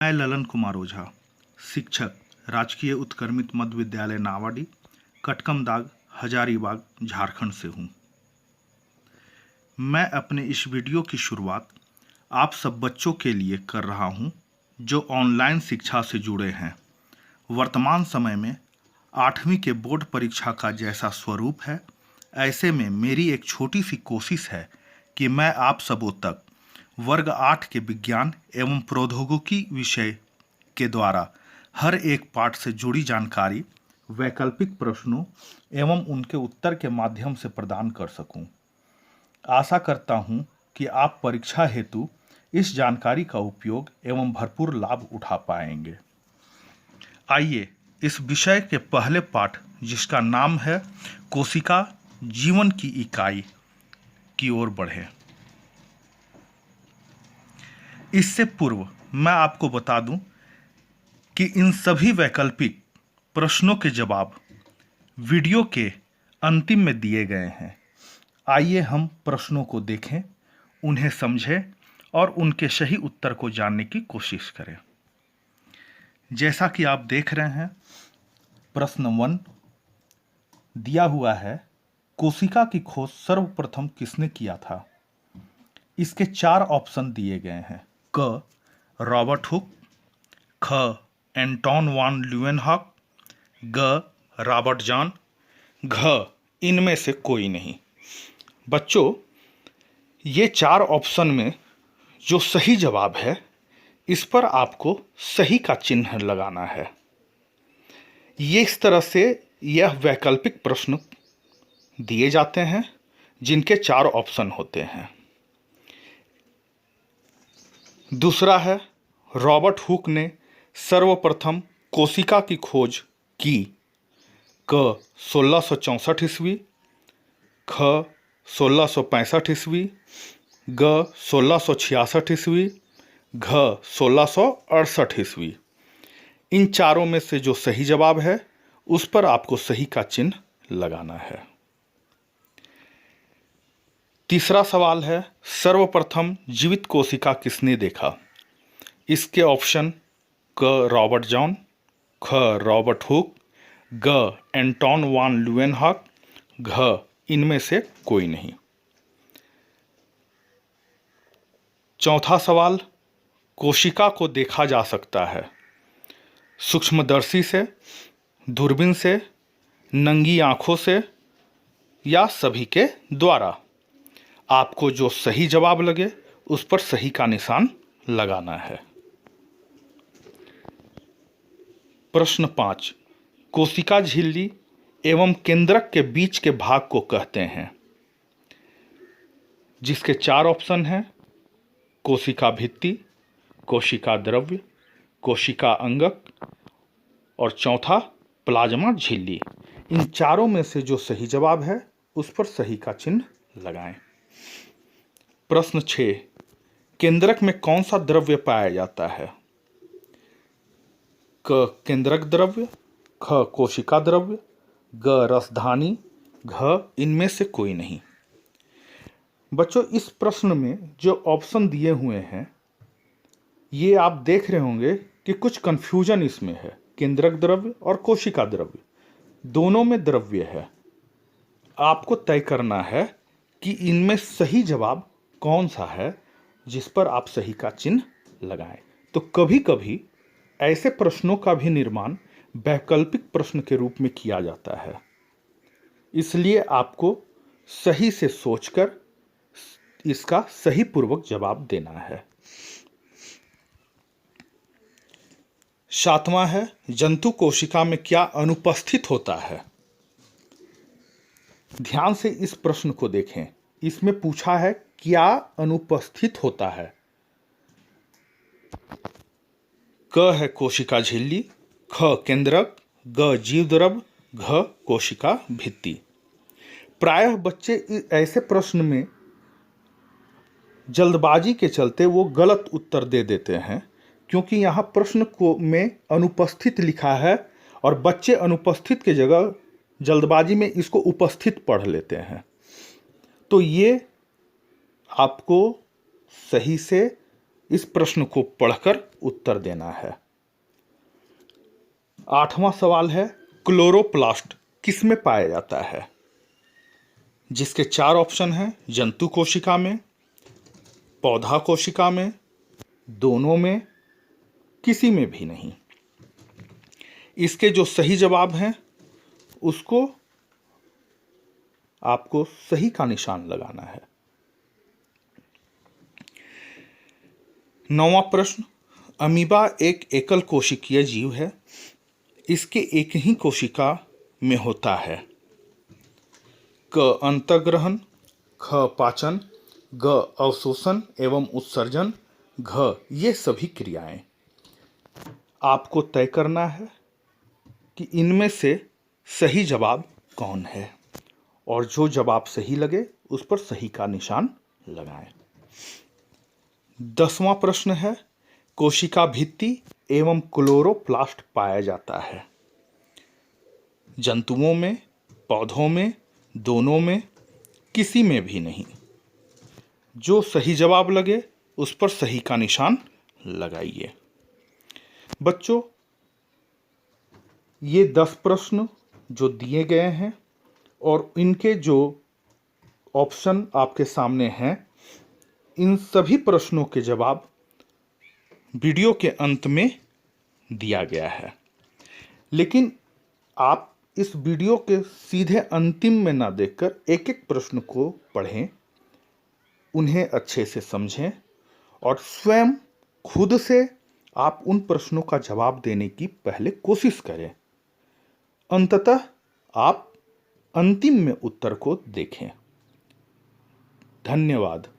मैं ललन कुमार ओझा, शिक्षक, राजकीय उत्क्रमित मध्य विद्यालय नावाडी, कटकमदाग, हजारीबाग, झारखंड से हूँ। मैं अपने इस वीडियो की शुरुआत आप सब बच्चों के लिए कर रहा हूँ जो ऑनलाइन शिक्षा से जुड़े हैं। वर्तमान समय में 8वीं के बोर्ड परीक्षा का जैसा स्वरूप है, ऐसे में मेरी एक छोटी सी कोशिश है कि मैं आप सबों तक वर्ग 8 के विज्ञान एवं प्रौद्योगिकी विषय के द्वारा हर एक पाठ से जुड़ी जानकारी वैकल्पिक प्रश्नों एवं उनके उत्तर के माध्यम से प्रदान कर सकूं। आशा करता हूं कि आप परीक्षा हेतु इस जानकारी का उपयोग एवं भरपूर लाभ उठा पाएंगे। आइए इस विषय के पहले पाठ, जिसका नाम है कोशिका जीवन की इकाई, की ओर बढ़ें। इससे पूर्व मैं आपको बता दूं कि इन सभी वैकल्पिक प्रश्नों के जवाब वीडियो के अंतिम में दिए गए हैं। आइए हम प्रश्नों को देखें, उन्हें समझें और उनके सही उत्तर को जानने की कोशिश करें। जैसा कि आप देख रहे हैं, प्रश्न 1 दिया हुआ है, कोशिका की खोज सर्वप्रथम किसने किया था? इसके 4 ऑप्शन दिए गए हैं। क रॉबर्ट हुक, ख एंटोन वान ल्यूवेनहॉक, ग रॉबर्ट जॉन, घ इनमें से कोई नहीं। बच्चों, ये 4 ऑप्शन में जो सही जवाब है, इस पर आपको सही का चिन्ह लगाना है। ये इस तरह से यह वैकल्पिक प्रश्न दिए जाते हैं जिनके 4 ऑप्शन होते हैं। दूसरा है, रॉबर्ट हुक ने सर्वप्रथम कोशिका की खोज की। क 1664 ईस्वी, ख 1665 ईस्वी, ग 1666 ईस्वी, घ 1668 ईस्वी। इन चारों में से जो सही जवाब है, उस पर आपको सही का चिन्ह लगाना है। तीसरा सवाल है, सर्वप्रथम जीवित कोशिका किसने देखा? इसके ऑप्शन क रॉबर्ट जॉन, ख रॉबर्ट हुक, ग एंटोन वान ल्यूवेनहॉक, घ इनमें से कोई नहीं। चौथा सवाल, कोशिका को देखा जा सकता है सूक्ष्मदर्शी से, दूरबीन से, नंगी आंखों से या सभी के द्वारा? आपको जो सही जवाब लगे उस पर सही का निशान लगाना है। प्रश्न 5, कोशिका झिल्ली एवं केंद्रक के बीच के भाग को कहते हैं, जिसके 4 ऑप्शन हैं। कोशिका भित्ति, कोशिका द्रव्य, कोशिका अंगक और चौथा प्लाज्मा झिल्ली। इन चारों में से जो सही जवाब है, उस पर सही का चिन्ह लगाएं। प्रश्न 6, केंद्रक में कौन सा द्रव्य पाया जाता है? क केंद्रक द्रव्य, ख कोशिका द्रव्य, ग रसधानी, घ इनमें से कोई नहीं। बच्चों, इस प्रश्न में जो ऑप्शन दिए हुए हैं, ये आप देख रहे होंगे कि कुछ कंफ्यूजन इसमें है। केंद्रक द्रव्य और कोशिका द्रव्य दोनों में द्रव्य है। आपको तय करना है कि इनमें सही जवाब कौन सा है, जिस पर आप सही का चिन्ह लगाएं। तो कभी कभी ऐसे प्रश्नों का भी निर्माण वैकल्पिक प्रश्न के रूप में किया जाता है। इसलिए आपको सही से सोचकर इसका सही पूर्वक जवाब देना है। 7वां है, जंतु कोशिका में क्या अनुपस्थित होता है? ध्यान से इस प्रश्न को देखें। इसमें पूछा है क्या अनुपस्थित होता है। क है कोशिका झिल्ली, ख केंद्रक, ग जीव द्रव्य, घ कोशिका भित्ति। प्रायः बच्चे ऐसे प्रश्न में जल्दबाजी के चलते वो गलत उत्तर दे देते हैं, क्योंकि यहाँ प्रश्न को में अनुपस्थित लिखा है और बच्चे अनुपस्थित के जगह जल्दबाजी में इसको उपस्थित पढ़ लेते हैं। तो ये आपको सही से इस प्रश्न को पढ़कर उत्तर देना है। 8वां सवाल है, क्लोरोप्लास्ट किसमें पाया जाता है? जिसके 4 ऑप्शन हैं, जंतु कोशिका में, पौधा कोशिका में, दोनों में, किसी में भी नहीं। इसके जो सही जवाब हैं उसको आपको सही का निशान लगाना है। 9वां प्रश्न, अमीबा एक एकल कोशिकीय जीव है। इसके एक ही कोशिका में होता है। क अंतर्ग्रहण, ख पाचन, ग अवशोषण एवं उत्सर्जन, घ ये सभी क्रियाएं। आपको तय करना है कि इनमें से सही जवाब कौन है और जो जवाब सही लगे उस पर सही का निशान लगाएं। 10वां प्रश्न है, कोशिका भित्ति एवं क्लोरोप्लास्ट पाया जाता है। जंतुओं में, पौधों में, दोनों में, किसी में भी नहीं। जो सही जवाब लगे उस पर सही का निशान लगाइए। बच्चों, ये 10 प्रश्न जो दिए गए हैं और इनके जो ऑप्शन आपके सामने हैं, इन सभी प्रश्नों के जवाब वीडियो के अंत में दिया गया है। लेकिन आप इस वीडियो के सीधे अंतिम में ना देखकर एक एक प्रश्न को पढ़ें, उन्हें अच्छे से समझें और स्वयं खुद से आप उन प्रश्नों का जवाब देने की पहले कोशिश करें। अंततः आप अंतिम में उत्तर को देखें। धन्यवाद।